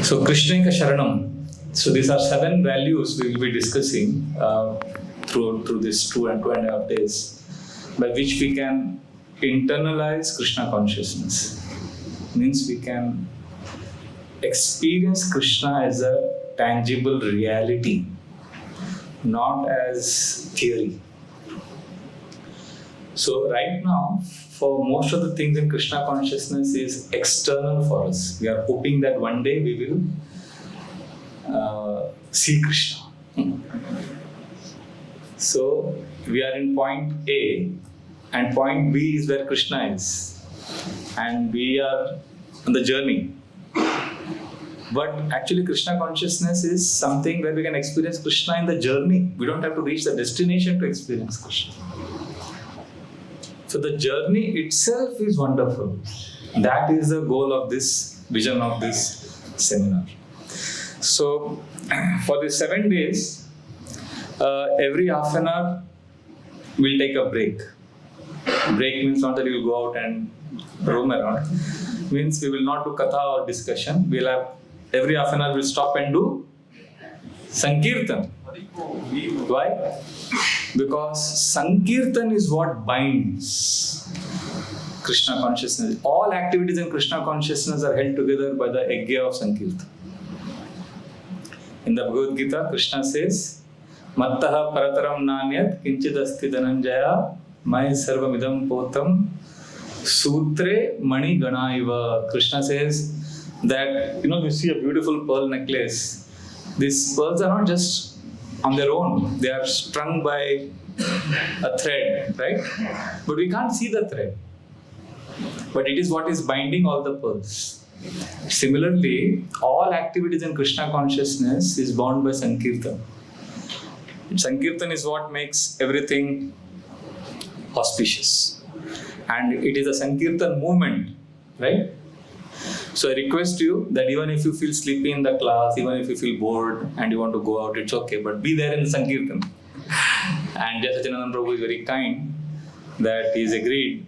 So Krishnaika Sharanam. So these are 7 values we will be discussing through this 2.5 days, by which we can internalize Krishna consciousness. Means we can experience Krishna as a tangible reality, not as theory. So right now, for most of the things in Krishna consciousness is external for us. We are hoping that one day we will see Krishna. So we are in point A, and point B is where Krishna is, and we are on the journey. But actually Krishna consciousness is something where we can experience Krishna in the journey. We don't have to reach the destination to experience Krishna. So the journey itself is wonderful. That is the goal of this vision of this seminar. So for the 7 days, every half an hour we'll take a break. Break means not that you'll go out and roam around. Means we will not do katha or discussion. We'll have every half an hour we'll stop and do Sankirtan. Why? Because Sankirtan is what binds Krishna consciousness. All activities in Krishna consciousness are held together by the Yajna of Sankirtan. In the Bhagavad Gita, Krishna says, Mattaha parataram nanyat kinchid asti dhananjaya mai sarvamidam potam sutre mani ganaiva. Krishna says that, you see a beautiful pearl necklace. These pearls are not just on their own. They are strung by a thread, right? But we can't see the thread. But it is what is binding all the pearls. Similarly, all activities in Krishna consciousness is bound by Sankirtan. Sankirtan is what makes everything auspicious. And it is a Sankirtan movement, right? So I request you that even if you feel sleepy in the class, even if you feel bored and you want to go out, it's okay, but be there in the Sankirtan. And Jay Sacinandan Prabhu is very kind that he has agreed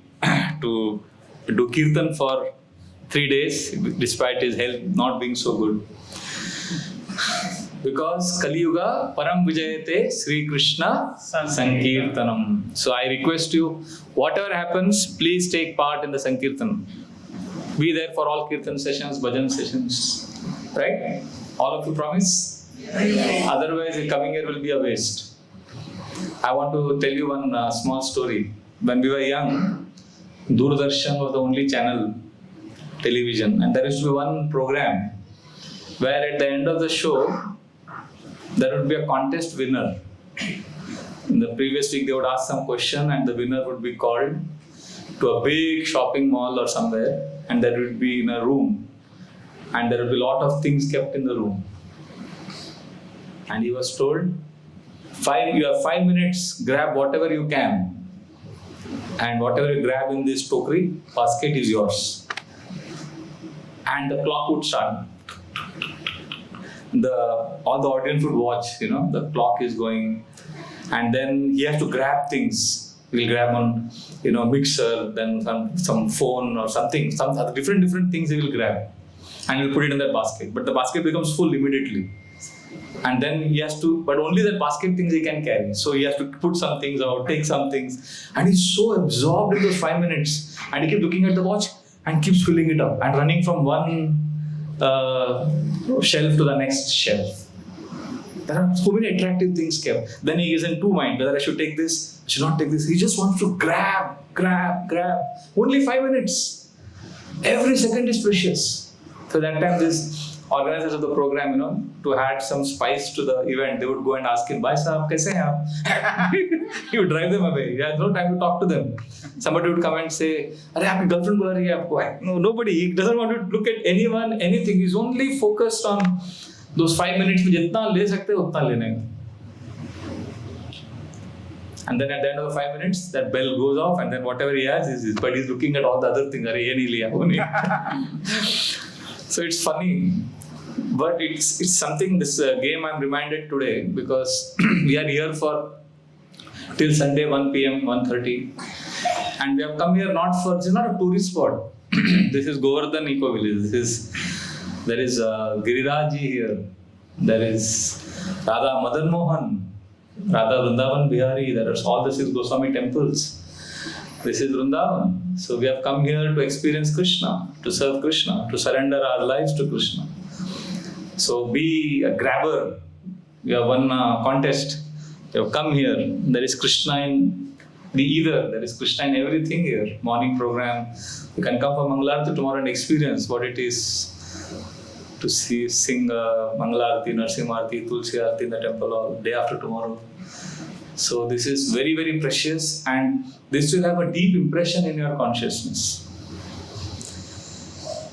to do Kirtan for 3 days, despite his health not being so good. Because Kali Yuga Param Vijayate Sri Krishna Sankirtanam. So I request you, whatever happens, please take part in the Sankirtan. Be there for all Kirtan sessions, bhajan sessions. Right? All of you promise? Otherwise, coming here will be a waste. I want to tell you one small story. When we were young, Doordarshan was the only channel, television, and there used to be one program where at the end of the show, there would be a contest winner. In the previous week, they would ask some question and the winner would be called to a big shopping mall or somewhere, and that would be in a room, and there would be a lot of things kept in the room. And he was told, you have 5 minutes, grab whatever you can, and whatever you grab in this tokri basket is yours. And the clock would start. All the audience would watch, the clock is going, and then he has to grab things. He'll grab one, mixer, then some phone or something, some other different things he will grab, and he'll put it in that basket. But the basket becomes full immediately, and then he has to, but only that basket things he can carry. So he has to put some things out, take some things, and he's so absorbed in those 5 minutes, and he keeps looking at the watch and keeps filling it up and running from one shelf to the next shelf. There are so many attractive things kept. Then he is in two minds whether I should take this, I should not take this. He just wants to grab. Only 5 minutes. Every second is precious. So that time this organizers of the program, to add some spice to the event, they would go and ask him, Bhai Sahab, kaise hain aap? He would drive them away. He has no time to talk to them. Somebody would come and say, Arey, aapki girlfriend bula rahi hai aapko. No, nobody. He doesn't want to look at anyone, anything. He's only focused on those 5 minutes में जितना ले सकते हैं उतना लेने का. And then at the end of the 5 minutes, that bell goes off, and then whatever he has is his, but he's looking at all the other things. Arey, ye nahi liya, wo nahi. So it's funny, but it's something. This game I'm reminded today because we are here for till Sunday 1 p.m. 1:30, and we have come here not for. This is not a tourist spot. This is Govardhan Eco Village. This is There is Giriraji here. There is Radha Madan Mohan, Radha Vrindavan Bihari. There are all the 6 Goswami temples. This is Vrindavan. So we have come here to experience Krishna, to serve Krishna, to surrender our lives to Krishna. So be a grabber. We have won a contest. You have come here. There is Krishna in the ether. There is Krishna in everything here. Morning program. You can come for Mangalarti tomorrow and experience what it is to sing Mangalarti, Narsimharti, Tulsi Arti in the temple hall day after tomorrow. So this is very, very precious, and this will have a deep impression in your consciousness.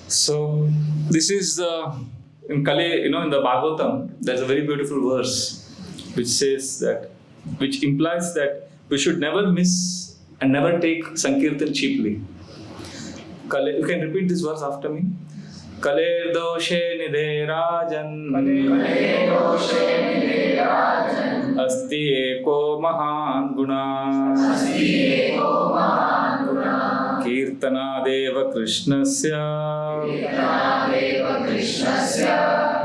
So this is in Kale, in the Bhagavatam, there's a very beautiful verse which implies that we should never miss and never take Sankirtan cheaply. Kale, you can repeat this verse after me. Kaler doshe nidhe rajan asti eko mahan guna kirtana deva krishnasya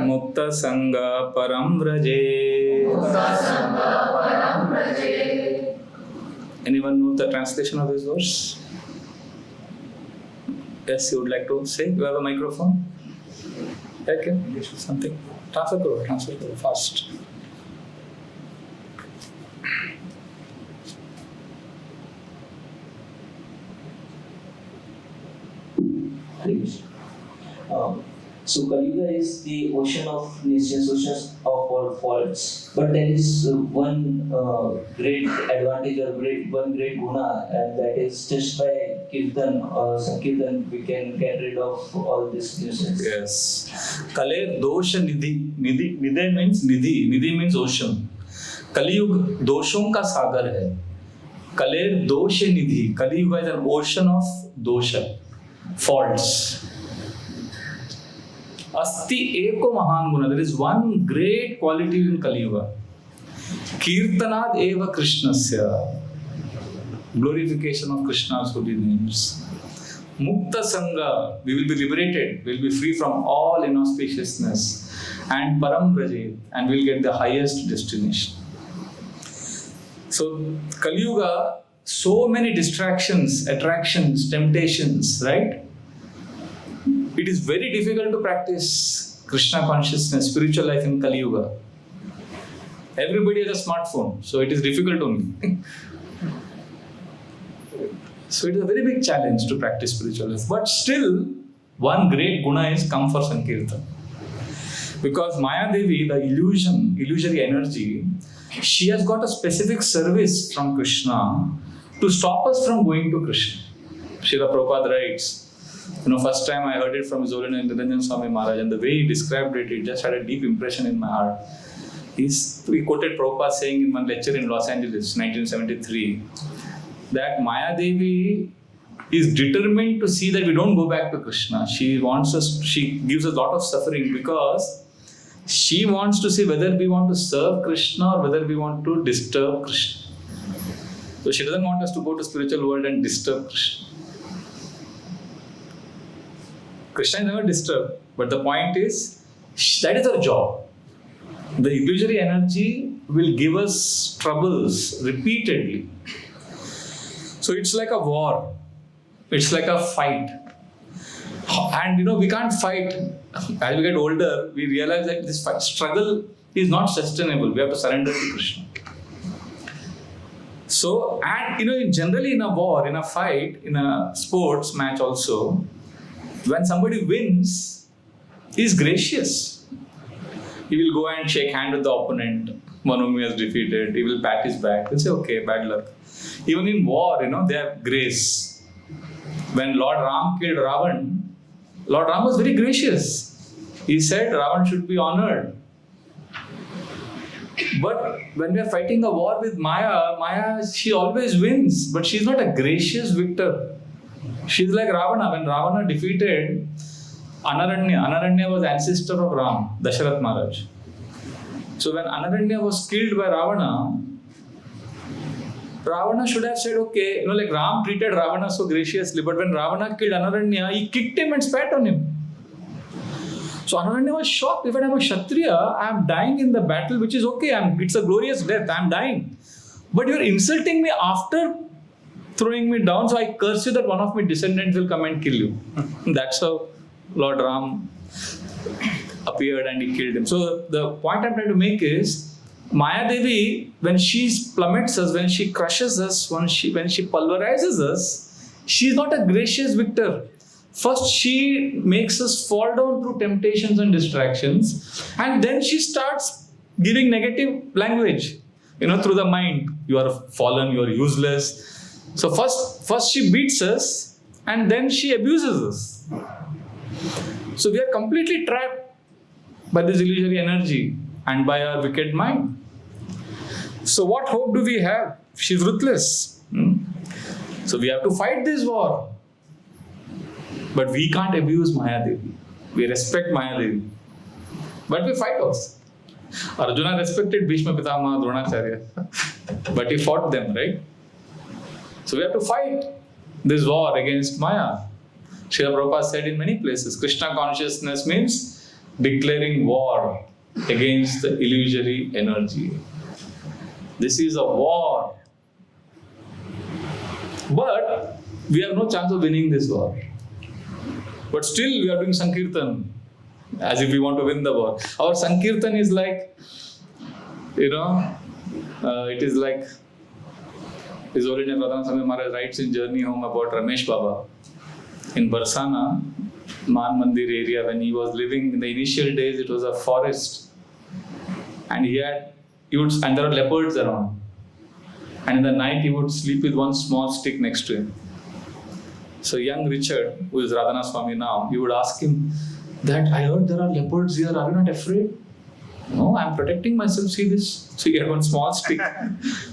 mukta sangha param vraje. Anyone know the translation of this verse? Yes, you would like to say? You have a microphone? Okay, something. Transfer karo, fast. So Kali-yuga is the ocean of nations, oceans of all faults. But there is one great advantage or one great guna, and that is just by Kirtan or Sankirtan we can get rid of all these nuisance. Yes. Kale dosha nidhi. Nidhi means nidhi. Nidhi means ocean. Kali-yuga doshon ka sagar hai. Kale dosha nidhi. Kali-yuga is an ocean of dosha, faults. Asti eko mahan guna. There is one great quality in Kali-yuga. Kirtanad eva Krishnasya. Glorification of Krishna's holy names. Mukta Sangha. We will be liberated. We will be free from all inauspiciousness. And Param Vraje. And we will get the highest destination. So Kali-yuga, so many distractions, attractions, temptations, right? It is very difficult to practice Krishna consciousness, spiritual life in Kali-yuga. Everybody has a smartphone, so it is difficult only. So it is a very big challenge to practice spiritual life. But still, one great guna is come for Sankirtan. Because Maya Devi, the illusory energy, she has got a specific service from Krishna to stop us from going to Krishna. Srila Prabhupada writes, first time I heard it from His Holiness Niranjan Swami Maharaj, and the way he described it, it just had a deep impression in my heart. He quoted Prabhupada saying in one lecture in Los Angeles, 1973, that Maya Devi is determined to see that we don't go back to Krishna. She gives us a lot of suffering because she wants to see whether we want to serve Krishna or whether we want to disturb Krishna. So she doesn't want us to go to spiritual world and disturb Krishna. Krishna is never disturbed, but the point is, that is our job. The illusory energy will give us troubles repeatedly. So it's like a war. It's like a fight. And we can't fight. As we get older, we realize that this struggle is not sustainable. We have to surrender to Krishna. So, and generally in a war, in a fight, in a sports match also, when somebody wins, he is gracious. He will go and shake hand with the opponent, one whom he has defeated. He will pat his back. He'll say, okay, bad luck. Even in war, they have grace. When Lord Ram killed Ravan, Lord Ram was very gracious. He said Ravan should be honored. But when we are fighting a war with Maya, she always wins, but she's not a gracious victor. She's like Ravana. When Ravana defeated Anaranya was ancestor of Ram, Dasharath Maharaj. So when Anaranya was killed by Ravana should have said, okay, like Ram treated Ravana so graciously, but when Ravana killed Anaranya, he kicked him and spat on him. So Ananya was shocked. If I am a Kshatriya, I am dying in the battle, which is okay. It's a glorious death. I am dying. But you are insulting me after throwing me down, so I curse you that one of my descendants will come and kill you. That's how Lord Ram appeared and he killed him. So the point I'm trying to make is, Maya Devi, when she plummets us, when she crushes us, when she pulverizes us, she is not a gracious victor. First, she makes us fall down through temptations and distractions, and then she starts giving negative language, through the mind. You are fallen, you are useless. So first she beats us, and then she abuses us. So we are completely trapped by this illusory energy and by our wicked mind. So what hope do we have? She's ruthless. So we have to fight this war. But we can't abuse Maya Devi. We respect Maya Devi. But we fight also. Arjuna respected Bhishma Pitama, Dronacharya. But he fought them, right? So we have to fight this war against Maya. Srila Prabhupada said in many places, Krishna consciousness means declaring war against the illusory energy. This is a war. But we have no chance of winning this war. But still we are doing Sankirtan as if we want to win the war. Our Sankirtan is like, it is like His Holiness Radhanath Swami Maharaj writes in Journey Home about Ramesh Baba in Barsana, Man Mandir area. When he was living in the initial days, it was a forest, and there were leopards around. And in the night, he would sleep with one small stick next to him. So young Richard, who is Radhanath Swami now, he would ask him that, I heard there are leopards here, are you not afraid? No, I am protecting myself, see this. So he had one small stick,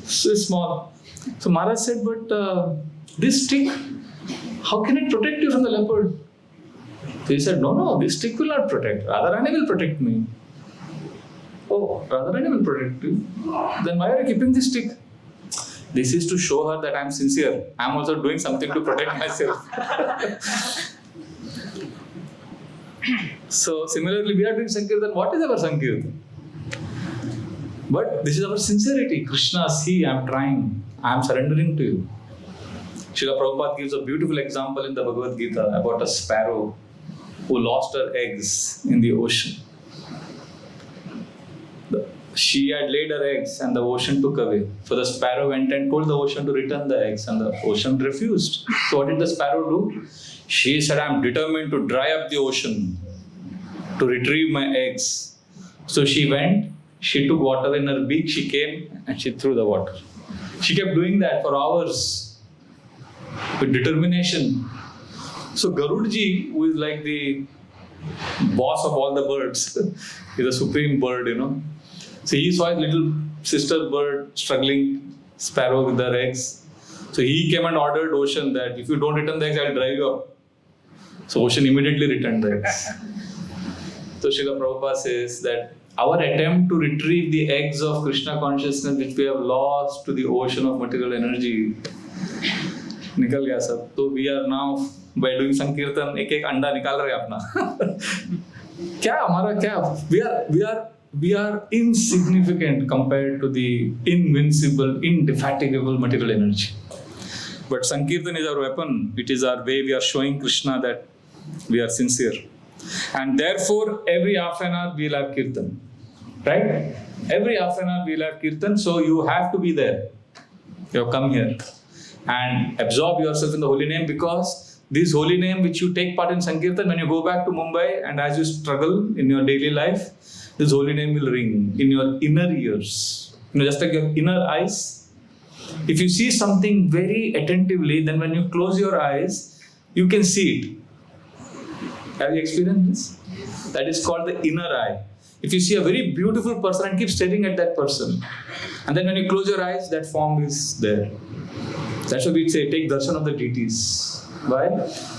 so small. So Maharaj said, but this stick, how can it protect you from the leopard? So he said, no, this stick will not protect. Radharani will protect me. Oh, Radharani will protect you. Then why are you keeping this stick? This is to show her that I am sincere. I am also doing something to protect myself. So similarly, we are doing Sankirtan. What is our Sankirtan? But this is our sincerity. Krishna, see, I am trying. I am surrendering to you. Srila Prabhupada gives a beautiful example in the Bhagavad Gita about a sparrow who lost her eggs in the ocean. She had laid her eggs and the ocean took away. So the sparrow went and told the ocean to return the eggs, and the ocean refused. So what did the sparrow do? She said, I am determined to dry up the ocean to retrieve my eggs. So she went, she took water in her beak, she came and she threw the water. She kept doing that for hours with determination. So Garudji, who is like the boss of all the birds, is a supreme bird, So he saw his little sister bird struggling, sparrow with her eggs. So he came and ordered ocean that if you don't return the eggs, I will drive you up. So ocean immediately returned the eggs. So Srila Prabhupada says that our attempt to retrieve the eggs of Krishna consciousness which we have lost to the ocean of material energy, nikal gaya sab. So we are now, by doing Sankirtan, ek anda nikal rahe apna. Kya hamara kya? We are insignificant compared to the invincible, indefatigable material energy. But Sankirtan is our weapon. It is our way we are showing Krishna that we are sincere. And therefore, every half an hour we will have Kirtan. Right? Every half an hour we will have Kirtan. So you have to be there. You have come here. And absorb yourself in the holy name, because this holy name which you take part in Sankirtan, when you go back to Mumbai and as you struggle in your daily life, this holy name will ring in your inner ears. Just like your inner eyes. If you see something very attentively, then when you close your eyes, you can see it. Have you experienced this? That is called the inner eye. If you see a very beautiful person and keep staring at that person, and then when you close your eyes, that form is there. That's why we say, take darshan of the deities. Why?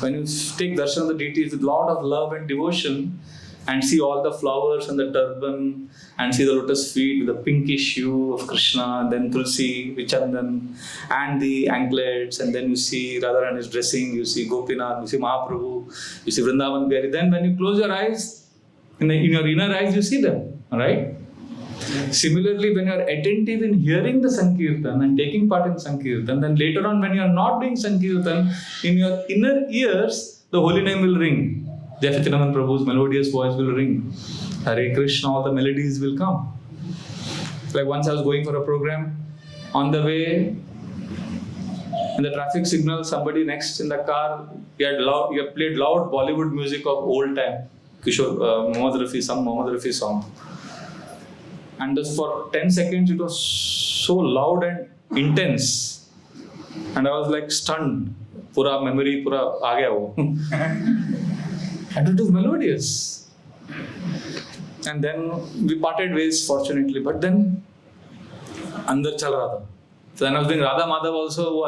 When you take darshan of the deities with a lot of love and devotion, and see all the flowers and the turban, and see the lotus feet with the pinkish hue of Krishna, then Tulsi, Vichandan, and the anklets, and then you see Radharani's dressing, you see Gopinath, you see Mahaprabhu, you see Vrindavan Bihari. Then when you close your eyes, In your inner eyes, you see them, right? Similarly, when you are attentive in hearing the Sankirtan and taking part in Sankirtan, then later on when you are not doing Sankirtan, in your inner ears, the holy name will ring. Jay Sacinandan Prabhu's melodious voice will ring. Hare Krishna, all the melodies will come. Like once I was going for a program, on the way, in the traffic signal, somebody next in the car, he had played loud Bollywood music of old time. Kishore, some Mohammad Rafi song. And just for 10 seconds, it was so loud and intense. And I was like stunned. Pura memory, pura aa gaya wo. And it was melodious. And then we parted ways, fortunately. But then, andar chal raha tha. So then I was doing Radha Madhav also.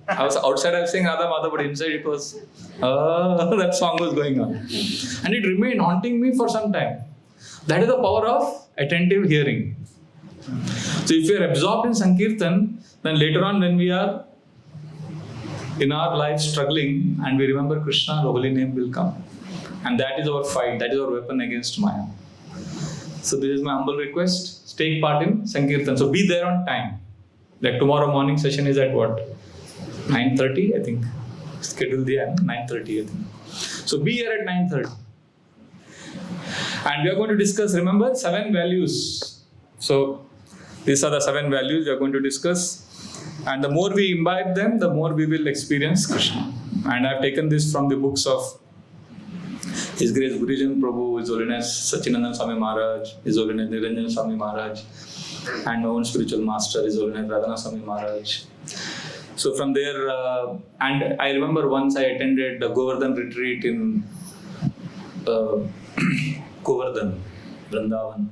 I was outside, I was saying Radha Madhav, but inside it was, that song was going on. And it remained haunting me for some time. That is the power of attentive hearing. So if we are absorbed in Sankirtan, then later on when we are in our life struggling and we remember Krishna, the holy name will come. And that is our fight, that is our weapon against Maya. So this is my humble request, take part in Sankirtan. So be there on time. Like tomorrow morning session is at what? 9:30 I think. Schedule diya 9:30 I think. So be here at 9:30. And we are going to discuss, remember, 7 values. So these are the 7 values we are going to discuss. And the more we imbibe them, the more we will experience Krishna. And I have taken this from the books of His Grace Gurujan Prabhu, His Holiness Sacinandan Swami Maharaj, His Holiness Nirjal Swami Maharaj, and my own spiritual master, His Holiness Radhana Swami Maharaj. So from there, and I remember once I attended the Govardhan retreat in Govardhan, Vrindavan.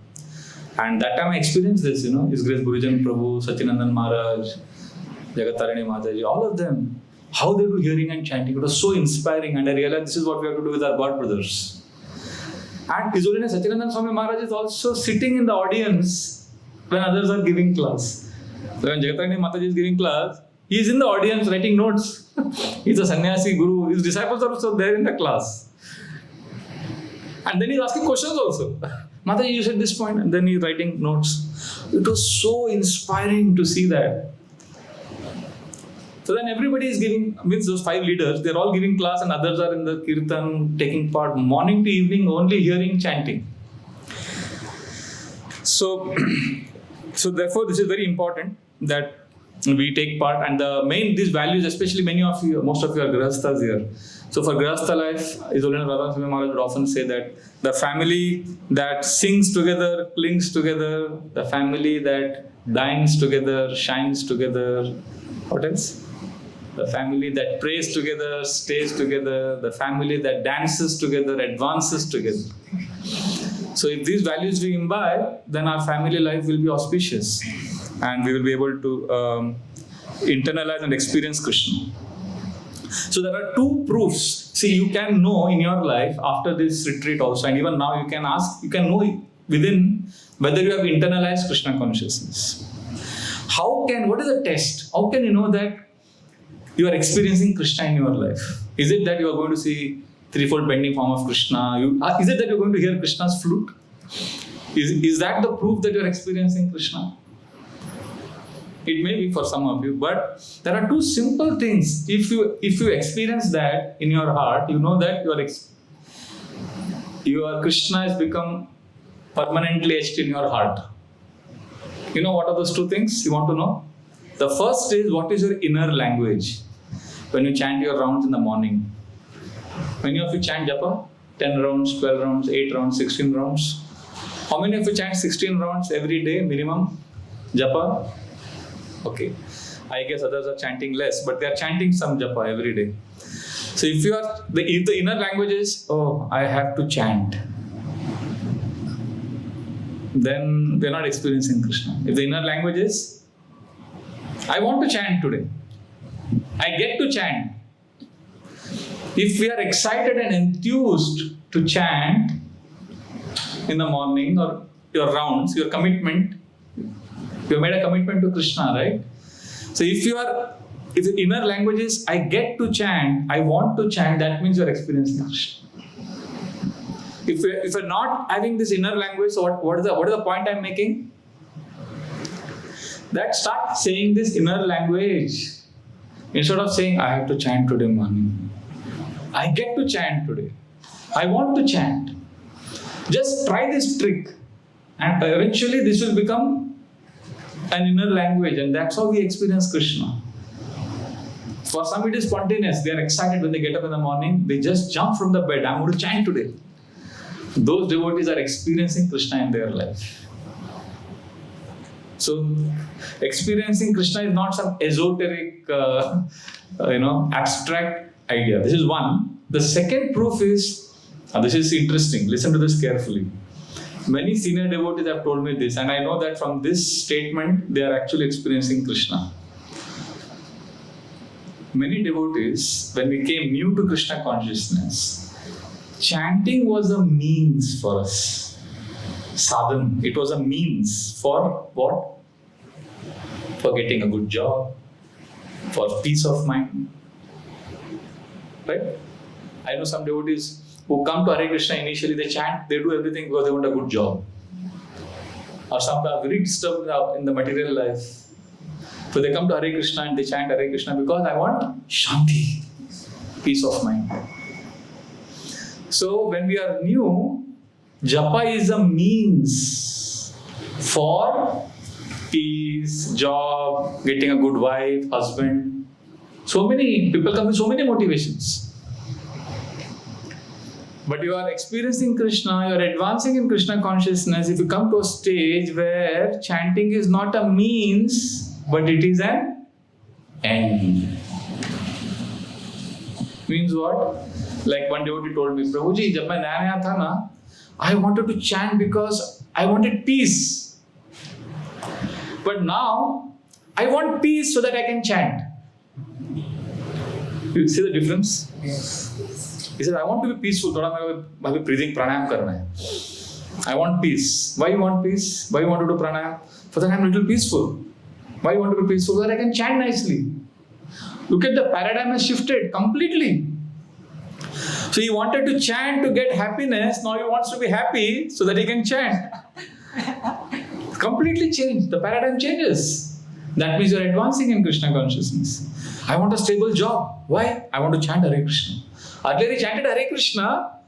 And that time I experienced this, His Grace Gurujan Prabhu, Sacinandan Maharaj, Jagatarini Mataji, all of them, how they do hearing and chanting. It was so inspiring, and I realized this is what we have to do with our God brothers. And His Holiness Sacinandan Swami Maharaj is also sitting in the audience when others are giving class. So when Jagatarini Mataji is giving class, he is in the audience writing notes. He's a sannyasi guru. His disciples are also there in the class. And then he's asking questions also. Mataji, you said this point, and then he's writing notes. It was so inspiring to see that. So then everybody is giving, means those 5 leaders, they're all giving class and others are in the Kirtan, taking part morning to evening, only hearing chanting. So therefore this is very important that we take part, and these values, especially most of you are Grihasthas here. So for Grihastha life, His Holiness Radha Swami Maharaj would often say that the family that sings together, clings together, the family that dines together, shines together, what else? The family that prays together, stays together, the family that dances together, advances together. So if these values we imbibe, then our family life will be auspicious and we will be able to internalize and experience Krishna. So there are 2 proofs. See, you can know in your life after this retreat also, and even now you can know within whether you have internalized Krishna consciousness. What is the test? How can you know that you are experiencing Krishna in your life? Is it that you are going to see threefold bending form of Krishna? Is it that you are going to hear Krishna's flute? Is that the proof that you are experiencing Krishna? It may be for some of you, but there are 2 simple things. If you experience that in your heart, you know that your Krishna has become permanently etched in your heart. You know what are those 2 things you want to know? The first is, what is your inner language? When you chant your rounds in the morning. Many of you chant japa? 10 rounds, 12 rounds, 8 rounds, 16 rounds. How many of you chant 16 rounds every day minimum? Japa? Okay. I guess others are chanting less, but they are chanting some japa every day. So if the inner language is, I have to chant, then we are not experiencing Krishna. If the inner language is, I want to chant today, I get to chant. If we are excited and enthused to chant in the morning or your rounds, your commitment, you have made a commitment to Krishna, right? So if the inner language is, I get to chant, I want to chant, that means you are experiencing Krishna. If you're not having this inner language, so what is the point I'm making? That start saying this inner language. Instead of saying, I have to chant today morning. I get to chant today. I want to chant. Just try this trick. And eventually this will become an inner language. And that's how we experience Krishna. For some it is spontaneous. They are excited when they get up in the morning. They just jump from the bed. I'm going to chant today. Those devotees are experiencing Krishna in their life. So, experiencing Krishna is not some esoteric, abstract idea. This is one. The second proof is, this is interesting. Listen to this carefully. Many senior devotees have told me this, and I know that from this statement, they are actually experiencing Krishna. Many devotees, when we came new to Krishna consciousness, chanting was a means for us. Sadhan. It was a means for what? For getting a good job, for peace of mind. Right? I know some devotees who come to Hare Krishna initially, they chant, they do everything because they want a good job. Or some are very disturbed in the material life. So they come to Hare Krishna and they chant Hare Krishna because I want Shanti, peace of mind. So when we are new, Japa is a means for peace, job, getting a good wife, husband. So many people come with so many motivations. But you are experiencing Krishna, you are advancing in Krishna consciousness. If you come to a stage where chanting is not a means, but it is an end. Means what? Like one devotee told me, Prabhuji, jab main naya tha na, I wanted to chant because I wanted peace. But now, I want peace so that I can chant. You see the difference? Yes. He said, I want to be peaceful. Thoda main breathing pranayam karna hai. I want peace. Why you want peace? Why you want to do pranayam? For that I am a little peaceful. Why you want to be peaceful? So that I can chant nicely. Look at the paradigm has shifted completely. So he wanted to chant to get happiness. Now he wants to be happy so that he can chant. Completely changed. The paradigm changes. That means you are advancing in Krishna consciousness. I want a stable job. Why? I want to chant Hare Krishna. Earlier he chanted Hare Krishna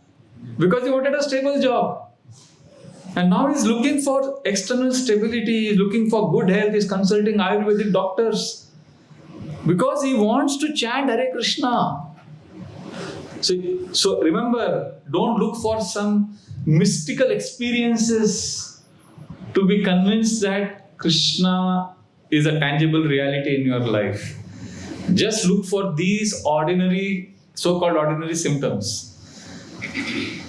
because he wanted a stable job. And now he's looking for external stability, he's looking for good health, he's consulting Ayurvedic doctors. Because he wants to chant Hare Krishna. So remember, don't look for some mystical experiences to be convinced that Krishna is a tangible reality in your life. Just look for these so-called ordinary symptoms.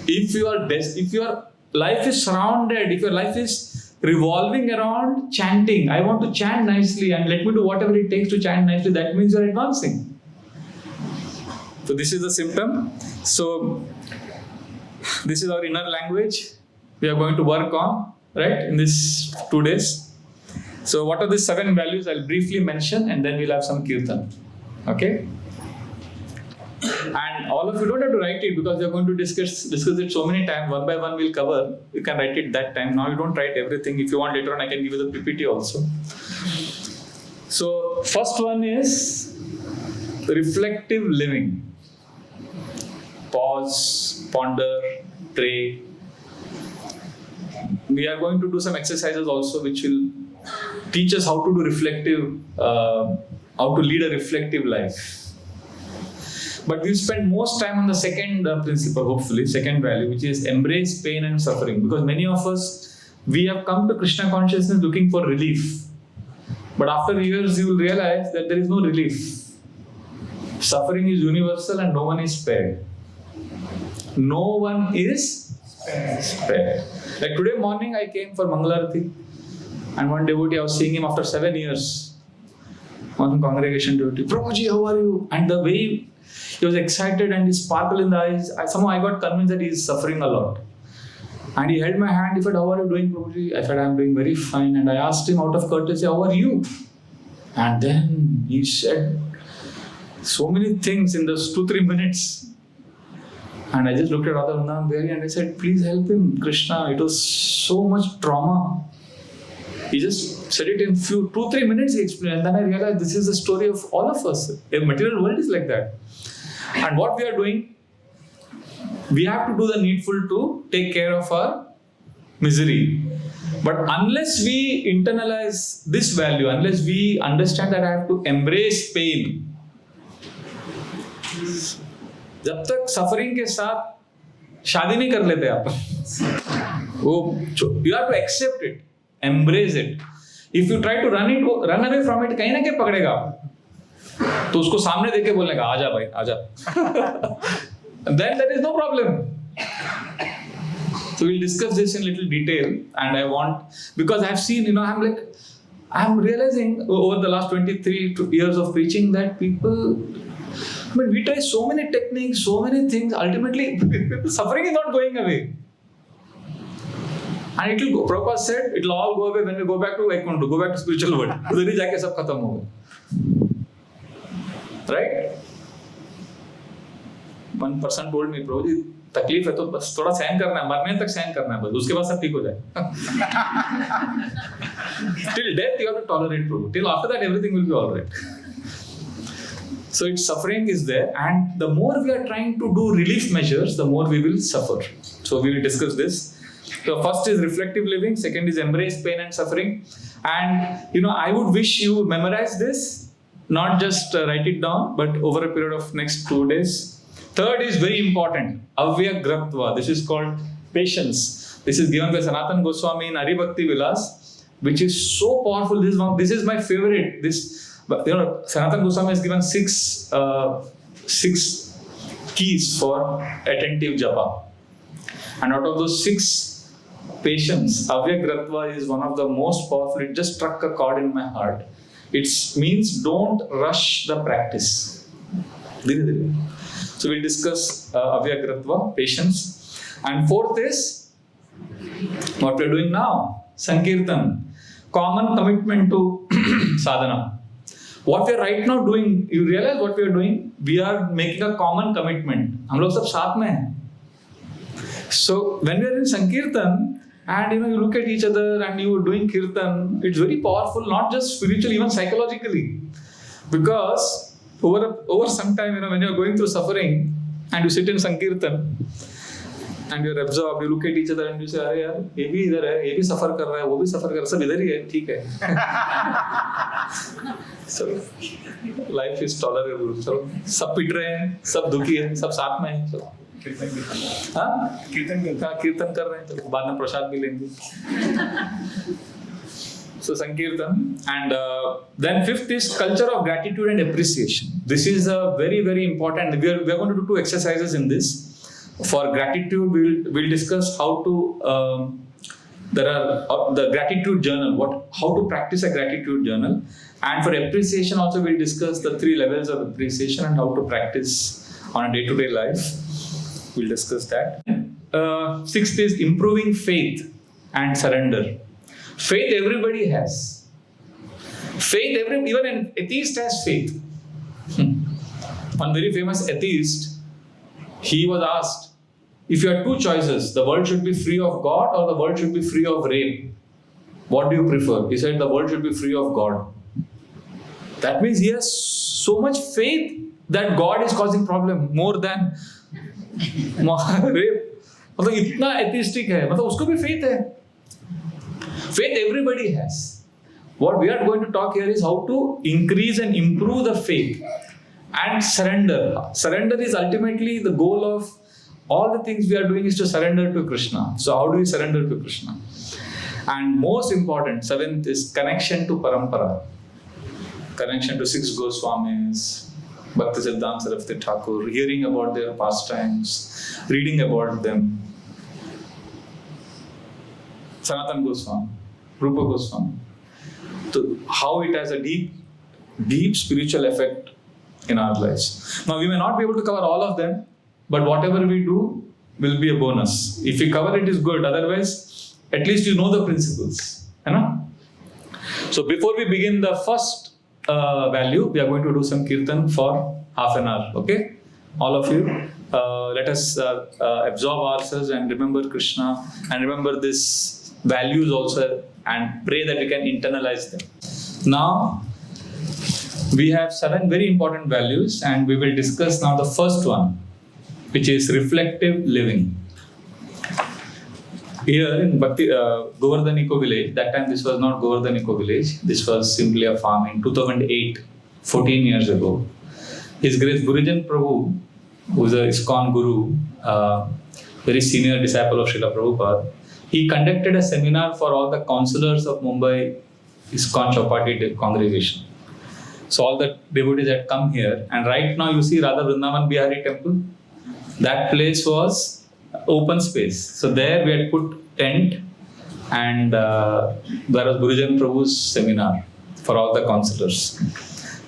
If your life is surrounded, if your life is revolving around chanting, I want to chant nicely and let me do whatever it takes to chant nicely, that means you are advancing. So this is the symptom. So this is our inner language we are going to work on, right, in these 2 days. So what are the 7 values? I'll briefly mention and then we'll have some kirtan. Okay? And all of you don't have to write it because we are going to discuss it so many times. One by one we'll cover. You can write it that time. Now you don't write everything. If you want later on, I can give you the PPT also. So first one is reflective living. Pause, ponder, pray. We are going to do some exercises also which will teach us how to do how to lead a reflective life. But we'll spend most time on the second principle, hopefully, second value, which is embrace pain and suffering. Because many of us, we have come to Krishna consciousness looking for relief. But after years, you will realize that there is no relief. Suffering is universal and no one is spared. No one is spared. Like today morning, I came for Mangalarti. And one devotee, I was seeing him after 7 years. One congregation devotee, Prabhuji, how are you? And the way he was excited and his sparkle in the eyes, somehow I got convinced that he is suffering a lot. And he held my hand, he said, how are you doing, Prabhuji? I said, I am doing very fine. And I asked him out of courtesy, how are you? And then he said so many things in those 2-3 minutes. And I just looked at Radha Naam Bihari and I said, please help him, Krishna. It was so much trauma. He just said it in 2-3 minutes he explained. And then I realized this is the story of all of us. The material world is like that. And what we are doing, we have to do the needful to take care of our misery. But unless we internalize this value, unless we understand that I have to embrace pain, जब तक suffering के साथ शादी नहीं कर लेते आप, वो you have to accept it, embrace it. If you try to run away from it, कहीं ना कहीं पकड़ेगा, तो उसको सामने देके बोलेगा आजा भाई आजा. Then there is no problem. So we'll discuss this in little detail, and I want, because I've seen, I'm realizing over the last 23 years of preaching that people, we try so many techniques, so many things, ultimately suffering is not going away. And it will go, Prabhupada said, it will all go away when we go back to Vaikuntha, go back to spiritual world. Udhar hi jaake sab khatam ho gaya. Right? One person told me, Prabhuji, तकलीफ है तो बस थोड़ा सहन करना है, मरने तक सहन करना है बस, उसके बाद सब ठीक हो जाए. Till death you have to tolerate, Prabhu. Till after that everything will be all right. So its suffering is there, and the more we are trying to do relief measures, the more we will suffer. So we will discuss this. So first is reflective living, second is embrace pain and suffering. And I would wish you memorize this, not just write it down, but over a period of next 2 days. Third is very important, avyagratva. This is called patience. This is given by Sanatana Goswami in Haribhakti Vilas, which is so powerful. This is my favorite. Sanatana Goswami has given six keys for attentive japa. And out of those 6 patience, avyagratva is one of the most powerful. It just struck a chord in my heart. It means don't rush the practice. So we'll discuss avyagratva, patience. And fourth is what we're doing now, Sankirtan, common commitment to sadhana. What we're right now doing, you realize what we're doing? We are making a common commitment. हम लोग सब साथ में हैं. So when we're in Sankirtan and you look at each other and you're doing Kirtan, it's very powerful, not just spiritually, even psychologically. Because over some time, when you're going through suffering and you sit in Sankirtan and you're absorbed, you look at each other and you say, अरे यार ये भी इधर है, ये भी सफर कर रहा है, वो भी सफर कर रहा है, सब इधर ही है, ठीक है. So life is tolerable. So सब पिट रहे हैं, सब दुखी हैं, सब साथ में हैं. So कीर्तन कर रहे हैं, तो बाद में प्रसाद भी लेंगे. So Sankirtan. And then fifth is culture of gratitude and appreciation. This is a very, very important. We are going to do 2 exercises in this. For gratitude, we'll discuss how to. There are the gratitude journal. How to practice a gratitude journal. And for appreciation, also we'll discuss the 3 levels of appreciation and how to practice on a day-to-day life. We'll discuss that. Sixth is improving faith and surrender. Faith everybody has. Even an atheist has faith. One very famous atheist, he was asked, if you had 2 choices, the world should be free of God or the world should be free of rape, what do you prefer? He said the world should be free of God. That means he has so much faith that God is causing problem more than rape. मतलब इतना atheistic है, मतलब उसको भी faith है. Faith everybody has. What we are going to talk here is how to increase and improve the faith and surrender. Surrender is ultimately the goal of all the things we are doing is to surrender to Krishna. So how do we surrender to Krishna? And most important, 7th is connection to Parampara. Connection to 6 Goswamis, Bhaktisiddhanta Saraswati Thakur, hearing about their pastimes, reading about them. Sanatana Goswami, Rupa Goswami. So how it has a deep, deep spiritual effect in our lives. Now we may not be able to cover all of them, but whatever we do will be a bonus. If we cover it is good, otherwise at least you know the principles. So before we begin the first value, we are going to do some kirtan for half an hour. Okay? All of you. let us absorb ourselves and remember Krishna and remember these values also and pray that we can internalize them. Now, we have 7 very important values and we will discuss now the first one, which is reflective living. Here in Govardhan Eco Village, that time this was not Govardhan Eco Village, this was simply a farm in 2008, 14 years ago. His Grace Gurujan Prabhu, who is a ISKCON Guru, very senior disciple of Srila Prabhupada, he conducted a seminar for all the counselors of Mumbai ISKCON Chowpatty congregation. So all the devotees had come here, and right now you see Vraja Bihari temple. That place was open space. So there we had put tent, and there was Gurujan Prabhu's seminar for all the counselors.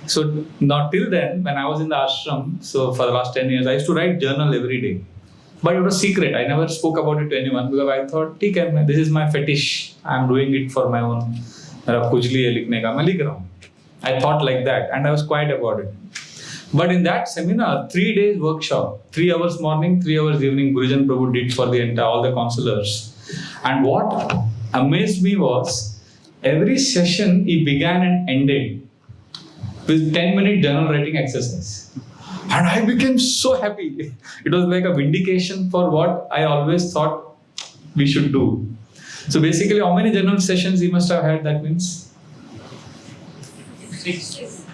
So now till then, when I was in the ashram, so for the last 10 years, I used to write journal every day. But it was secret. I never spoke about it to anyone because I thought, this is my fetish. I'm doing it for my own. I thought like that, and I was quiet about it. But in that seminar, 3 days workshop, 3 hours morning, 3 hours evening, Gurujan Prabhu did for all the counselors. And what amazed me was, every session he began and ended with 10-minute journal writing exercise. And I became so happy. It was like a vindication for what I always thought we should do. So basically, how many journal sessions he must have had, that means? 6.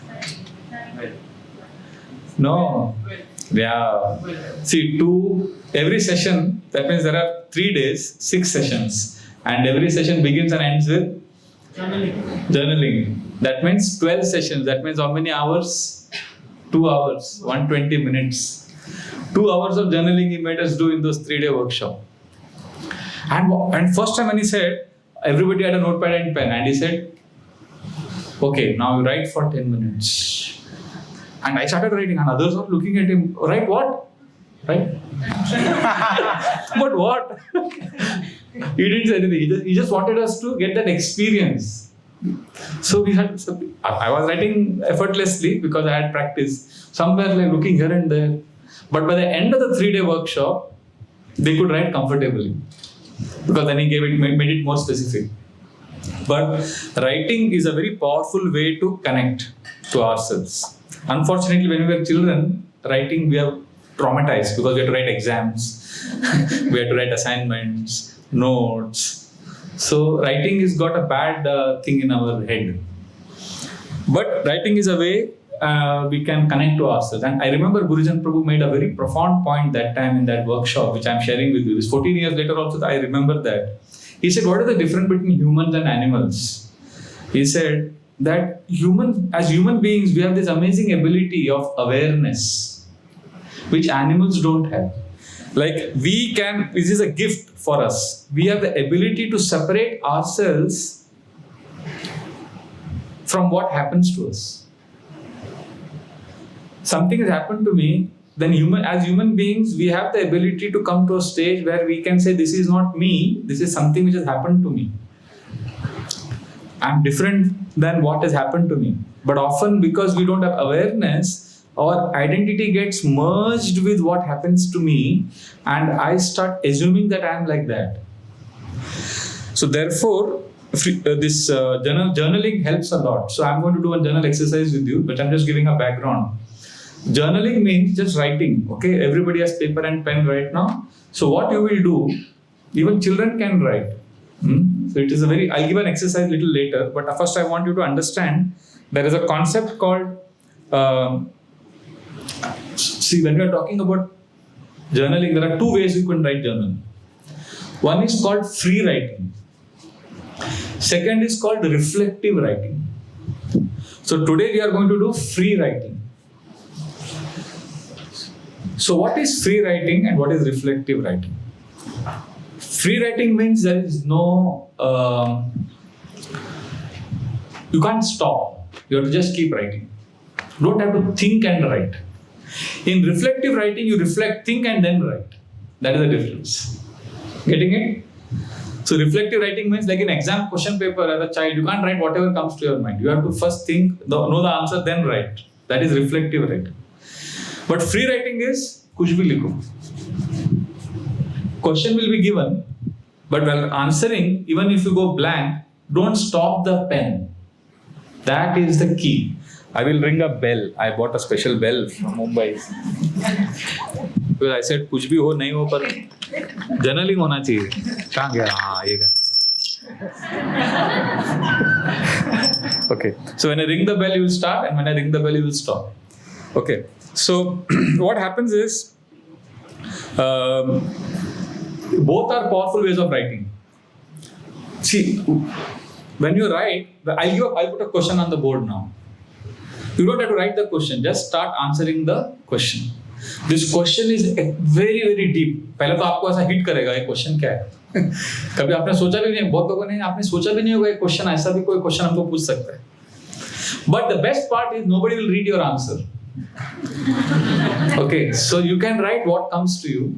No. Yeah. See, every session, that means there are 3 days, 6 sessions. And every session begins and ends with? Journaling. That means 12 sessions. That means how many hours? 2 hours, 120 minutes. 2 hours of journaling he made us do in those 3-day workshop. And first time when he said, everybody had a notepad and pen, and he said, okay, now you write for 10 minutes. And I started writing, and others were looking at him, write what? Right? But what? He didn't say anything. He just wanted us to get that experience. So I was writing effortlessly because I had practice. Somewhere like looking here and there. But by the end of the 3-day workshop, they could write comfortably. Because then he made it more specific. But writing is a very powerful way to connect to ourselves. Unfortunately, when we were children, writing we are traumatized because we had to write exams, we had to write assignments, notes. So writing has got a bad thing in our head. But writing is a way we can connect to ourselves. And I remember Gurujan Prabhu made a very profound point that time in that workshop, which I'm sharing with you. It's 14 years later also, I remember that. He said, what is the difference between humans and animals? He said that as human beings, we have this amazing ability of awareness, which animals don't have. Like this is a gift for us. We have the ability to separate ourselves from what happens to us. Something has happened to me, then as human beings, we have the ability to come to a stage where we can say, this is not me, this is something which has happened to me. I'm different than what has happened to me. But often because we don't have awareness, our identity gets merged with what happens to me, and I start assuming that I am like that. So therefore, this journaling helps a lot. So I'm going to do a journal exercise with you, but I'm just giving a background. Journaling means just writing. Okay, everybody has paper and pen right now. So what you will do, even children can write. So it is I'll give an exercise a little later, but first I want you to understand there is a concept called see, when we are talking about journaling, there are 2 ways you can write journal. One is called free writing. Second is called reflective writing. So today we are going to do free writing. So what is free writing and what is reflective writing? Free writing means there is no, you can't stop. You have to just keep writing. You don't have to think and write. In reflective writing, you reflect, think and then write. That is the difference. Getting it? So reflective writing means like in exam question paper as a child, you can't write whatever comes to your mind. You have to first think, know the answer, then write. That is reflective writing. But free writing is कुछ भी लिखो. Question will be given, but while answering, even if you go blank, don't stop the pen. That is the key. I will ring a bell. I bought a special bell from Mumbai. Because I said कुछ भी हो नहीं हो पर journaling होना चाहिए. कहाँ गया? हाँ ये गया. Okay. So when I ring the bell, you will start, and when I ring the bell, you will stop. Okay. So what happens is, both are powerful ways of writing. See, when you write, I'll put a question on the board now. You don't have to write the question, just start answering the question. This question is very very deep. पहले तो आपको ऐसा hit करेगा ये question क्या है. कभी आपने सोचा भी नहीं, बहुत लोगों ने आपने सोचा भी नहीं होगा ये क्वेश्चन, ऐसा भी कोई क्वेश्चन हमको पूछ सकता है. But the best part is nobody will read your answer. Okay, so you can write what comes to you.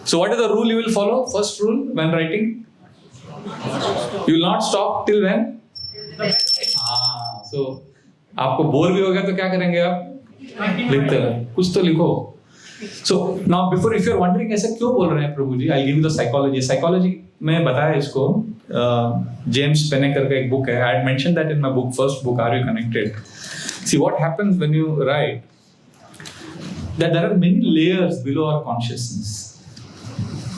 So what is the rule you will follow? First rule when writing, you will not stop till when? So आपको bore भी हो गया तो क्या करेंगे आप? लिखते रहो, कुछ तो लिखो. So now before, if you are wondering ऐसा क्यों बोल रहे हैं प्रभु जी, I'll give you the psychology. Psychology में बताया इसको, जेम्स पेनेकर का एक बुक है. I had mentioned that in my book, first book, Are You Connected? See what happens when you write, that there are many layers below our consciousness.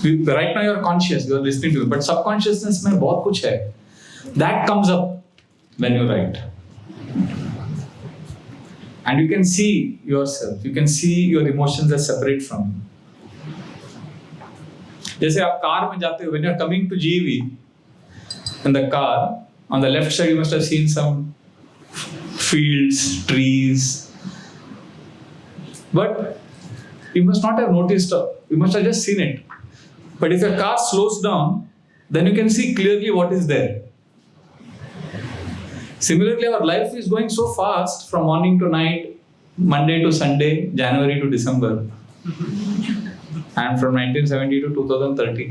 Right now you are conscious, you are listening to it, but subconsciousness में बहुत कुछ है. That comes up when you write. And you can see yourself, you can see your emotions as separate from you. जैसे आप car में जाते हो, when you are coming to GV, in the car, on the left side you must have seen some fields, trees. But you must not have noticed, you must have just seen it. But if your car slows down, then you can see clearly what is there. Similarly, our life is going so fast from morning to night, Monday to Sunday, January to December. And from 1970 to 2030.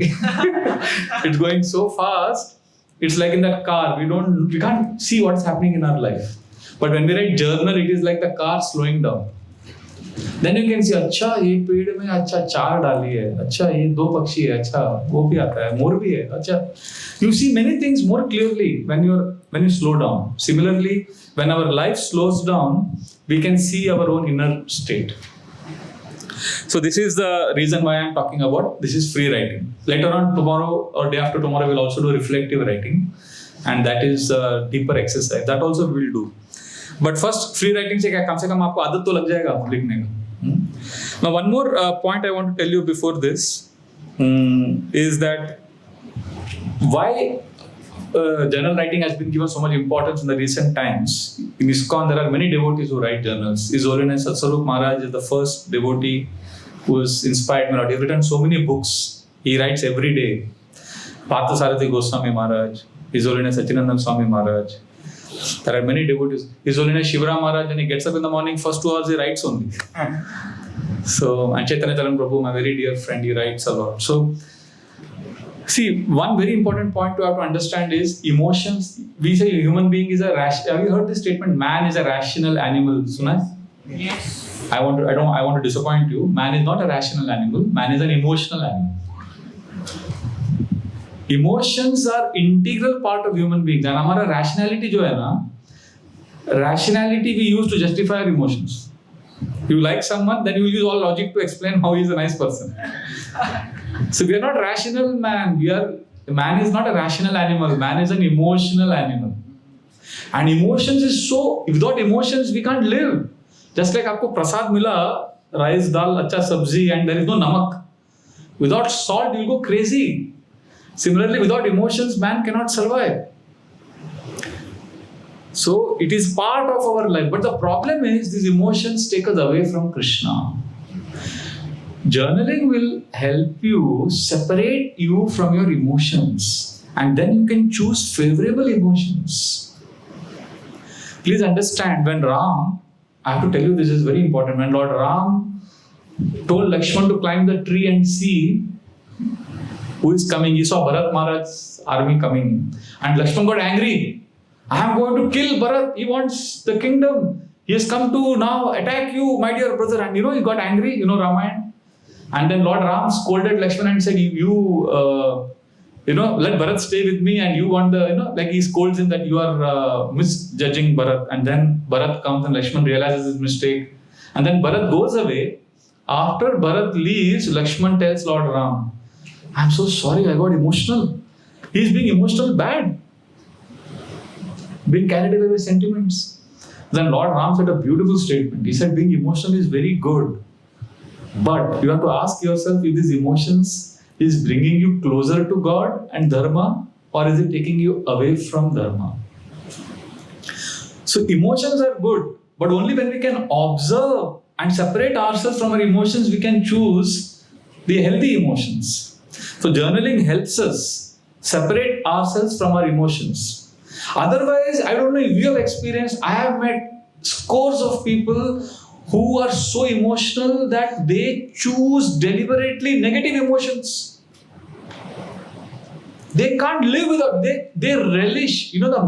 It's going so fast. It's like in that car, we can't see what's happening in our life. But when we write journal, it is like the car slowing down. Then you can see, अच्छा ये पेड़ में अच्छा चार डाली है, अच्छा ये दो पक्षी है, अच्छा वो भी आता है, मोर भी है, अच्छा. You see many things more clearly when you slow down. Similarly, when our life slows down, we can see our own inner state. So this is the reason why I'm talking about this is free writing. Later on, tomorrow or day after tomorrow, we'll also do reflective writing, and that is a deeper exercise. That also we will do. But first, free writing से क्या कम से कम आपको आदत तो लग जाएगा लिखने का. Now one more point I want to tell you before this is that why journal writing has been given so much importance in the recent times. In ISKCON, there are many devotees who write journals. His Holiness Satsarup Maharaj is the first devotee who has inspired me a lot. He's written so many books. He writes every day. Parthasarathi Goswami Maharaj, His Holiness Sacinandan Swami Maharaj. There are many devotees. His Holiness Shivram Maharaj, when he gets up in the morning, first 2 hours he writes only. So, and Chaitanya Prabhu, my very dear friend, he writes a lot. So, see, one very important point to have to understand is emotions. We say a human being is a rational. Have you heard this statement? Man is a rational animal. Suna? Yes. I want to disappoint you. Man is not a rational animal. Man is an emotional animal. Emotions are integral part of human beings. And हमारा rationality जो है ना, rationality we use to justify our emotions. You like someone, then you use all logic to explain how he is a nice person. So we are not rational man. Man is not a rational animal. Man is an emotional animal. And emotions is so, without emotions we can't live. Just like आपको प्रसाद मिला, rice, dal, अच्छा sabzi, and there is no namak. Without salt you'll go crazy. Similarly, without emotions, man cannot survive. So it is part of our life. But the problem is these emotions take us away from Krishna. Journaling will help you separate you from your emotions, and then you can choose favorable emotions. Please understand, when Ram, I have to tell you this is very important, when Lord Ram told Lakshman to climb the tree and see who is coming, he saw Bharat Maharaj's army coming, and Lakshman got angry. I am going to kill Bharat, he wants the kingdom. He has come to now attack you, my dear brother. And he got angry, Ramayana. And then Lord Ram scolded Lakshmana and said, let Bharat stay with me, and you want like he scolds him that you are misjudging Bharat. And then Bharat comes and Lakshman realizes his mistake. And then Bharat goes away. After Bharat leaves, Lakshman tells Lord Ram, I'm so sorry, I got emotional. He's being emotional bad. Being carried away with sentiments. Then Lord Ram said a beautiful statement. He said, being emotional is very good. But you have to ask yourself if these emotions is bringing you closer to God and Dharma, or is it taking you away from Dharma? So emotions are good, but only when we can observe and separate ourselves from our emotions, we can choose the healthy emotions. So journaling helps us separate ourselves from our emotions. Otherwise, I don't know if you have experienced, I have met scores of people who are so emotional that they choose deliberately negative emotions. They can't live without, they relish, the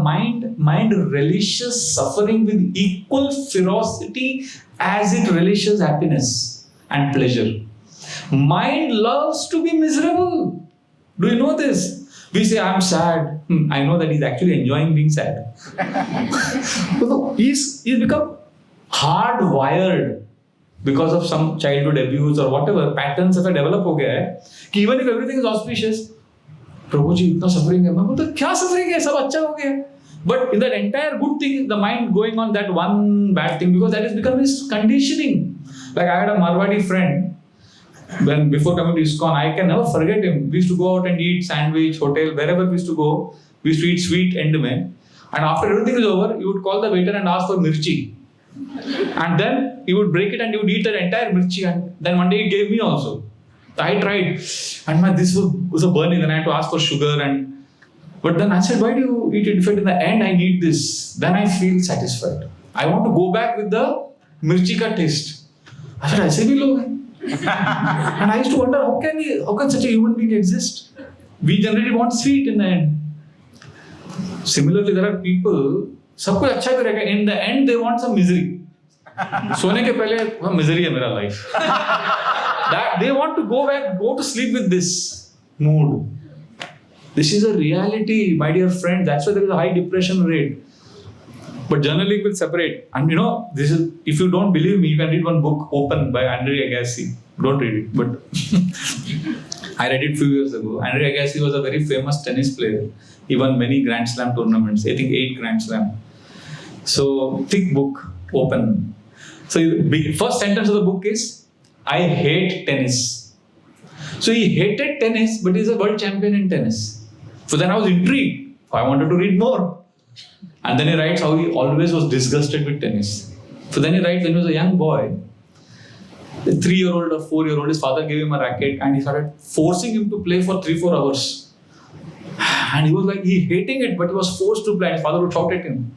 mind relishes suffering with equal ferocity as it relishes happiness and pleasure. Mind loves to be miserable. Do you know this? We say, I'm sad. I know that he's actually enjoying being sad. He's become hardwired because of some childhood abuse or whatever. Patterns have developed हो गया है कि even if everything is auspicious, प्रभु जी इतना suffering है, मैं बोलता क्या suffering है, सब अच्छा हो गया. But in that entire good thing, the mind going on that one bad thing, because that has become his conditioning. Like I had a Marwadi friend. When before coming to ISKCON, I can never forget him. We used to go out and eat sandwich, hotel, wherever we used to go. We used to eat sweet end mein. And after everything is over, you would call the waiter and ask for mirchi. And then he would break it and he would eat the entire mirchi. And then one day he gave me also. I tried. And this was a burning. Then I had to ask for sugar. But then I said, why do you eat it? If in the end I need this, then I feel satisfied. I want to go back with the mirchi ka taste. I said, aise bhi log hain. And I used to wonder, how can such a human being exist? We generally want sweet in the end. Similarly, there are people, सब कुछ अच्छा भी रहेगा. In the end, they want some misery. सोने के पहले misery है मेरा life. That they want to go to sleep with this mood. This is a reality, my dear friend. That's why there is a high depression rate. But journaling will separate. And this is, if you don't believe me, you can read one book, Open, by Andre Agassi. Don't read it, but I read it a few years ago. Andre Agassi was a very famous tennis player. He won many Grand Slam tournaments. I think 8 Grand Slam. So, thick book, Open. So, the first sentence of the book is, I hate tennis. So, he hated tennis, but he's a world champion in tennis. So, then I was intrigued. I wanted to read more. And then he writes how he always was disgusted with tennis. So then he writes, when he was a young boy, a 3-year-old or 4-year-old, his father gave him a racket and he started forcing him to play for 3-4 hours. And he was like, he hating it, but he was forced to play. And his father would shout at him.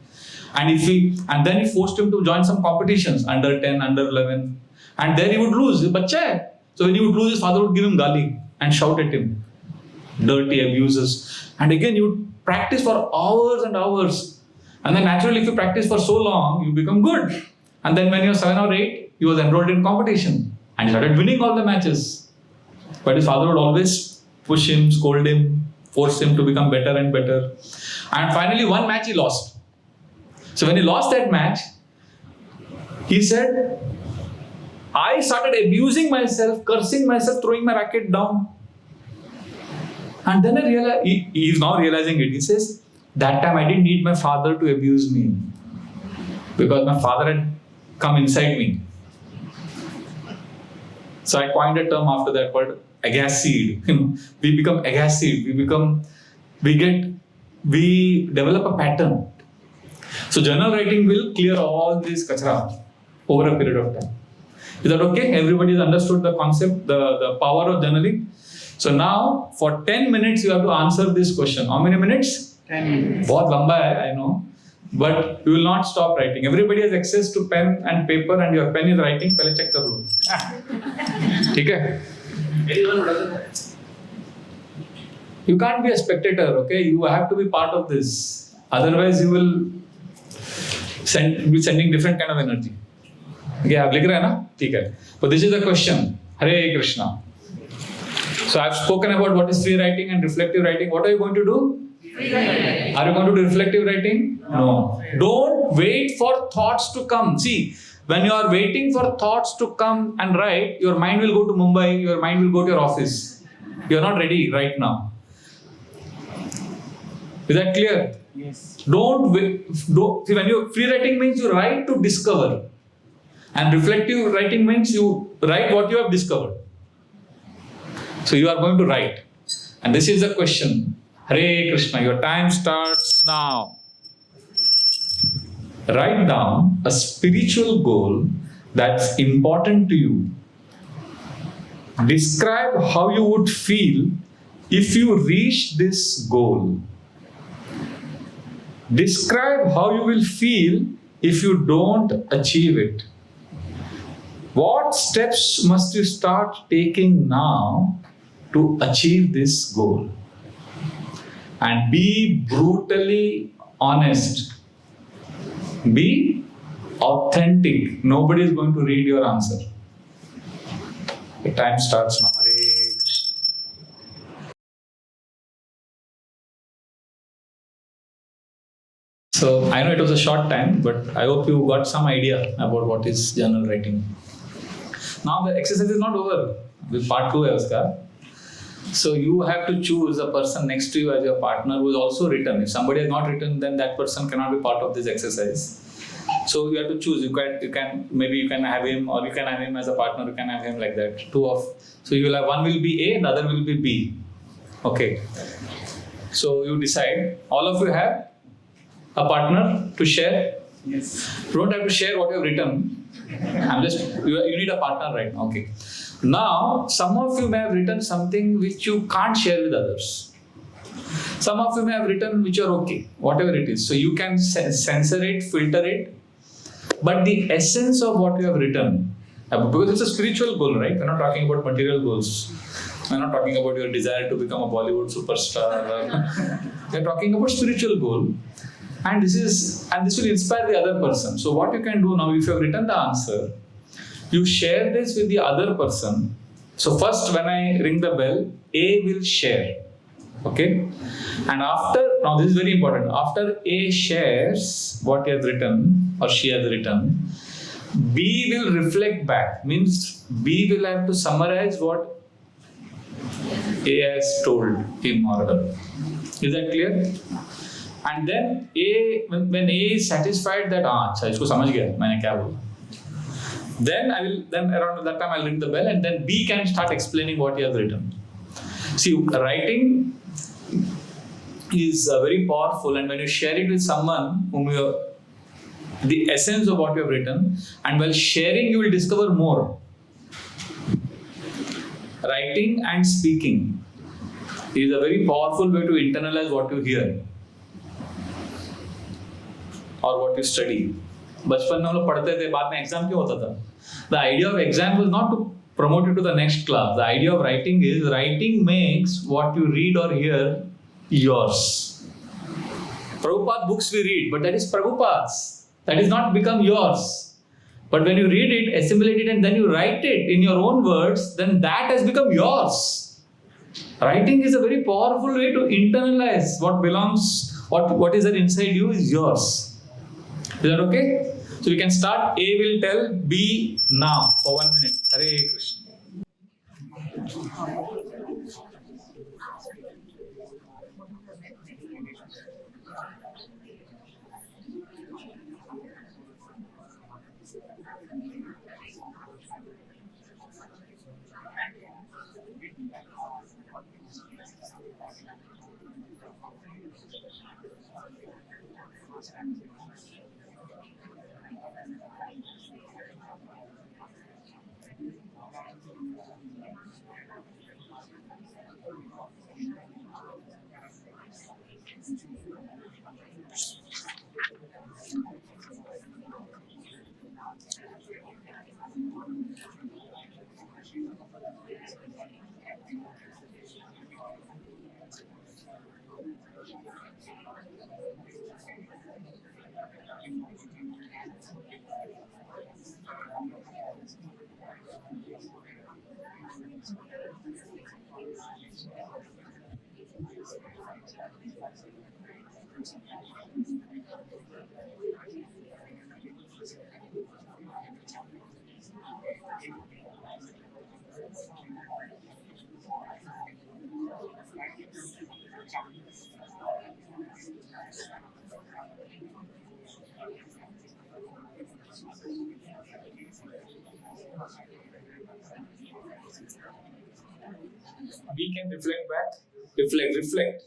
And then he forced him to join some competitions, under 10, under 11. And there he would lose. Bachcha hai. So when he would lose, his father would give him gali and shout at him. Dirty abuses. And again, he would practice for hours and hours. And then naturally, if you practice for so long, you become good. And then when you're 7 or 8, he was enrolled in competition. And he started winning all the matches. But his father would always push him, scold him, force him to become better and better. And finally, one match he lost. So when he lost that match, he said, I started abusing myself, cursing myself, throwing my racket down. And then I realized, he's now realizing it. He says, that time I didn't need my father to abuse me. Because my father had come inside me. So I coined a term after that called agassied. We become agassied. We develop a pattern. So journal writing will clear all this kachra over a period of time. Is that okay? Everybody has understood the concept, the power of journaling. So now, for 10 minutes, you have to answer this question. How many minutes? 10 minutes. बहुत लंबा है, I know. But you will not stop writing. Everybody has access to pen and paper, and your pen is writing. पहले check कर लो. ठीक है? Anyone who doesn't have. You can't be a spectator, okay? You have to be part of this. Otherwise, you will be sending different kind of energy. Okay, आप लिख रहे हैं ना? ठीक है. But this is the question. Hare Krishna. So I've spoken about what is free writing and reflective writing. What are you going to do? Free writing. Are you going to do reflective writing? No. Don't wait for thoughts to come. See, when you are waiting for thoughts to come and write, your mind will go to Mumbai, your mind will go to your office. You are not ready right now. Is that clear? Yes. Don't wait. See, when you free writing means you write to discover, and reflective writing means you write what you have discovered. So you are going to write, and this is the question. Hare Krishna, your time starts now. Write down a spiritual goal that's important to you. Describe how you would feel if you reach this goal. Describe how you will feel if you don't achieve it. What steps must you start taking now to achieve this goal? And be brutally honest. Be authentic. Nobody is going to read your answer. The time starts now. Hare Krishna. So I know it was a short time, but I hope you got some idea about what is journal writing. Now the exercise is not over. With part 2 hai uska. So you have to choose a person next to you as your partner who is also written. If somebody has not written, then that person cannot be part of this exercise. So you have to choose. You can maybe you can have him, or you can have him as a partner. You can have him like that. So you will have one will be A, the other will be B. Okay. So you decide. All of you have a partner to share. Yes. You don't have to share what you have written. You need a partner right now. Okay. Now, some of you may have written something which you can't share with others. Some of you may have written which are okay, whatever it is. So you can censor it, filter it. But the essence of what you have written, because it's a spiritual goal, right? We're not talking about material goals. We're not talking about your desire to become a Bollywood superstar. We're talking about spiritual goal. And this will inspire the other person. So what you can do now, if you have written the answer, you share this with the other person. So first, when I ring the bell, A will share. Okay? And now this is very important. After A shares what he has written or she has written, B will reflect back. Means B will have to summarize what A has told him or her. Is that clear? And then when A is satisfied that अच्छा इसको समझ गया मैंने क्या बोला, then around that time I'll ring the bell, and then B can start explaining what he has written. See, writing is very powerful, and when you share it with someone the essence of what you have written, and while sharing you will discover more. Writing and speaking is a very powerful way to internalize what you hear or what you study. बचपन में हम लोग पढ़ते थे, बाद में exam क्यों होता था? The idea of exam was not to promote you to the next class. The idea of writing is writing makes what you read or hear yours. Prabhupada books we read, but that is Prabhupada's. That is not become yours. But when you read it, assimilate it, and then you write it in your own words, then that has become yours. Writing is a very powerful way to internalize what belongs, what is there inside you is yours. Is that okay? So we can start. A will tell B now for 1 minute. Hare Krishna. We can reflect back. Reflect.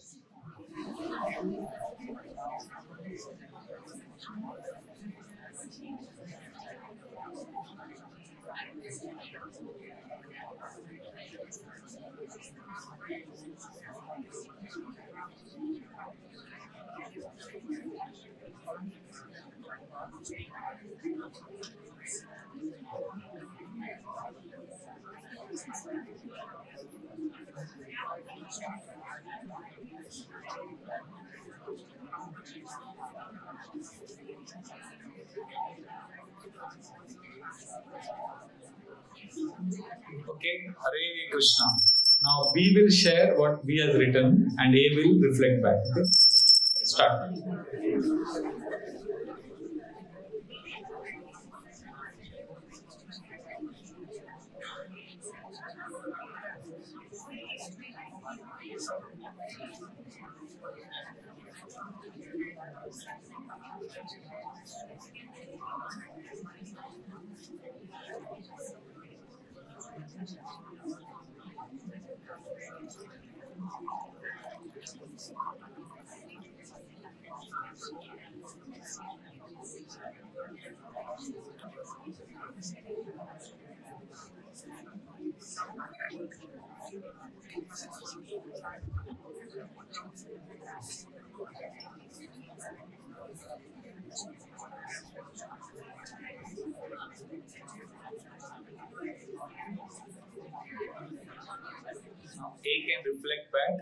Okay, Hare Krishna. Now we will share what we have written and A will reflect back. Okay, start. Now A can reflect back.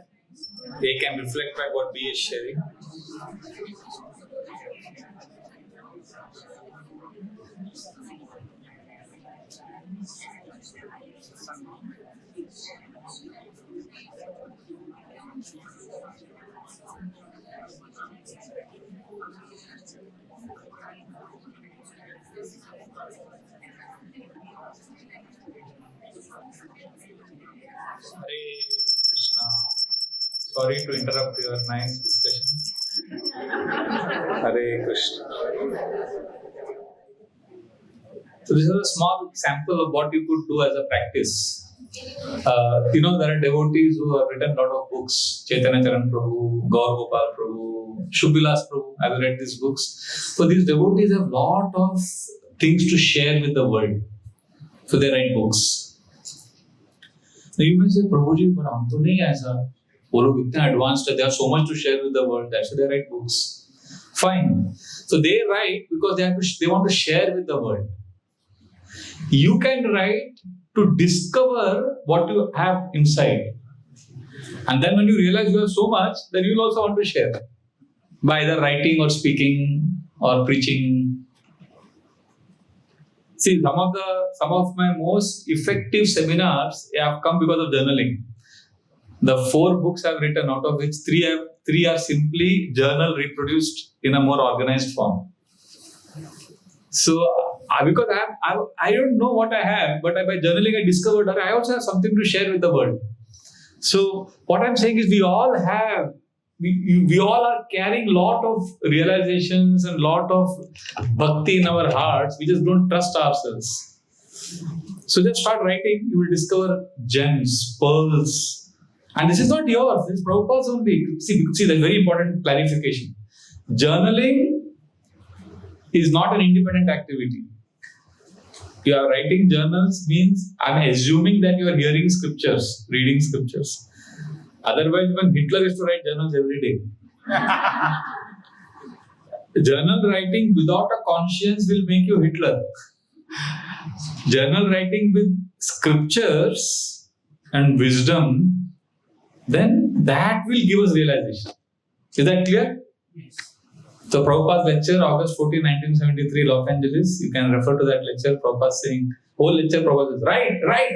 A can reflect back what B is sharing. Hare Krishna. Sorry to interrupt your nice discussion. Hare Krishna. So this is a small sample of what you could do as a practice. There are devotees who have written a lot of books. Chaitanya Charan Prabhu, Gaur Gopal Prabhu, Shubhilas Prabhu. I've read these books. So these devotees have a lot of things to share with the world. So they write books. Now you may say, Prabhuji, but hum to nahi aisa. वो लोग इतने advanced है, they have so much to share with the world. That's why they write books. Fine. So they write because they want to share with the world. You can write to discover what you have inside. And then when you realize you have so much, then you will also want to share. By either writing or speaking or preaching. See, some of my most effective seminars have come because of journaling. The 4 books I've written, out of which 3 are simply journal reproduced in a more organized form. So, because I don't know what I have, but by journaling I discovered that I also have something to share with the world. So, what I'm saying is we all are carrying lot of realizations and lot of bhakti in our hearts. We just don't trust ourselves. So just start writing. You will discover gems, pearls. And this is not yours. This is Prabhupada's only. See, that's very important clarification. Journaling is not an independent activity. You are writing journals means I'm assuming that you are hearing scriptures, reading scriptures. Otherwise, even Hitler used to write journals every day. Journal writing without a conscience will make you Hitler. Journal writing with scriptures and wisdom, then that will give us realization. Is that clear? Yes. So Prabhupada's lecture, August 14, 1973, Los Angeles, you can refer to that lecture. Prabhupada saying, whole lecture Prabhupada says, write,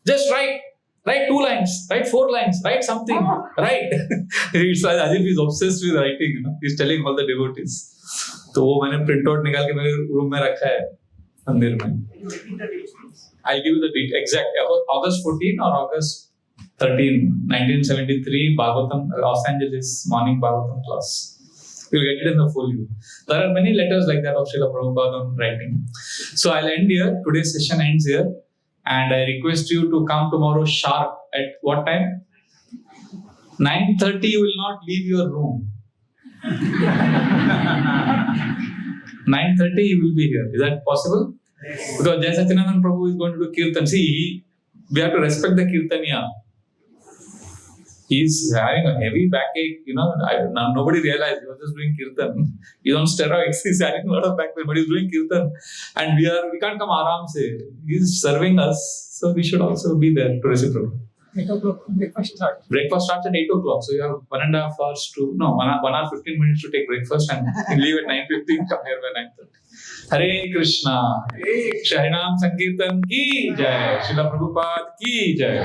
just write. Write 2 lines, write 4 lines, write something, write. It's as if he's obsessed with writing, He's telling all the devotees. So वो मैंने print out निकाल के मेरे room में रखा है मंदिर में. I'll give you the date exact. August 14 or August 1973 Bhagavatam, Los Angeles morning Bhagavatam class. You'll get it in the full view. There are many letters like that of Srila Prabhupada on writing. So I'll end here. Today's session ends here. And I request you to come tomorrow sharp at what time? 9:30 you will not leave your room. 9:30 you will be here. Is that possible? Because Jay Sacinandan Prabhu is going to do Kirtan. See, we have to respect the Kirtaniya. He's having a heavy backache, nobody realized he was just doing Kirtan. He's on steroids, he's having a lot of back pain, but he's doing Kirtan. And we can't come aram se. He's serving us, so we should also be there to receive Prabhu. 8 o'clock breakfast starts. Breakfast starts at 8 o'clock, so you have 1 hour 15 minutes to take breakfast and leave at 9:15, come here by 9:30. Hare Krishna, Sharanam Sankirtan ki Jai, Srila Prabhupada ki Jai.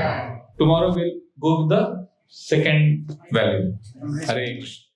Tomorrow we'll go with the second value. Hare Krishna.